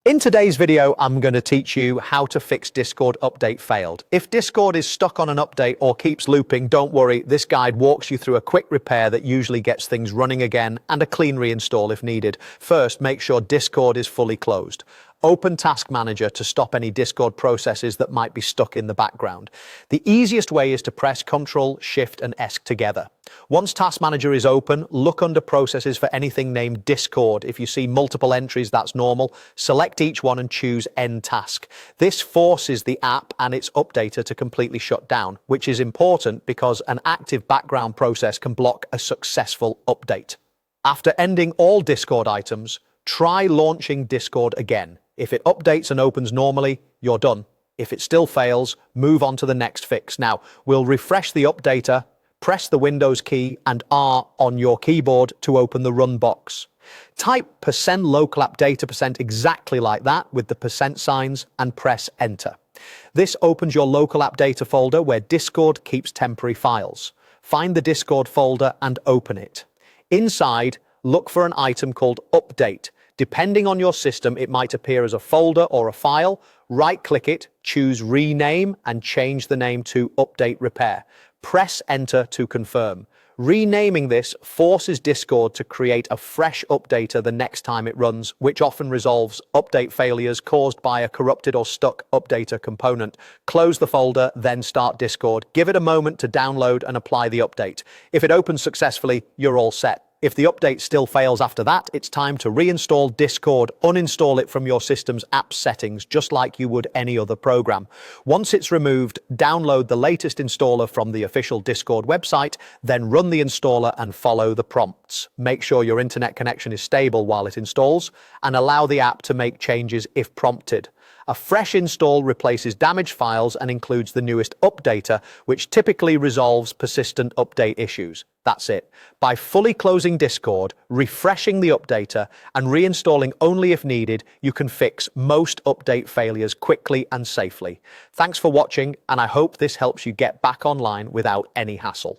In today's video, I'm going to teach you how to fix Discord update failed. If Discord is stuck on an update or keeps looping, don't worry, this guide walks you through a quick repair that usually gets things running again and a clean reinstall if needed. First, make sure Discord is fully closed. Open Task Manager to stop any Discord processes that might be stuck in the background. The easiest way is to press Ctrl, Shift and ESC together. Once Task Manager is open, look under Processes for anything named Discord. If you see multiple entries, that's normal. Select each one and choose End Task. This forces the app and its updater to completely shut down, which is important because an active background process can block a successful update. After ending all Discord items, try launching Discord again. If it updates and opens normally, you're done. If it still fails, move on to the next fix. Now, we'll refresh the updater, press the Windows key and R on your keyboard to open the run box. Type %localappdata% exactly like that with the percent signs and press Enter. This opens your local app data folder where Discord keeps temporary files. Find the Discord folder and open it. Inside, look for an item called Update. Depending on your system, it might appear as a folder or a file. Right-click it, choose Rename and change the name to Update Repair. Press Enter to confirm. Renaming this forces Discord to create a fresh updater the next time it runs, which often resolves update failures caused by a corrupted or stuck updater component. Close the folder, then start Discord. Give it a moment to download and apply the update. If it opens successfully, you're all set. If the update still fails after that, it's time to reinstall Discord. Uninstall it from your system's app settings, just like you would any other program. Once it's removed, download the latest installer from the official Discord website, then run the installer and follow the prompts. Make sure your internet connection is stable while it installs, and allow the app to make changes if prompted. A fresh install replaces damaged files and includes the newest updater, which typically resolves persistent update issues. That's it. By fully closing Discord, refreshing the updater, and reinstalling only if needed, you can fix most update failures quickly and safely. Thanks for watching, and I hope this helps you get back online without any hassle.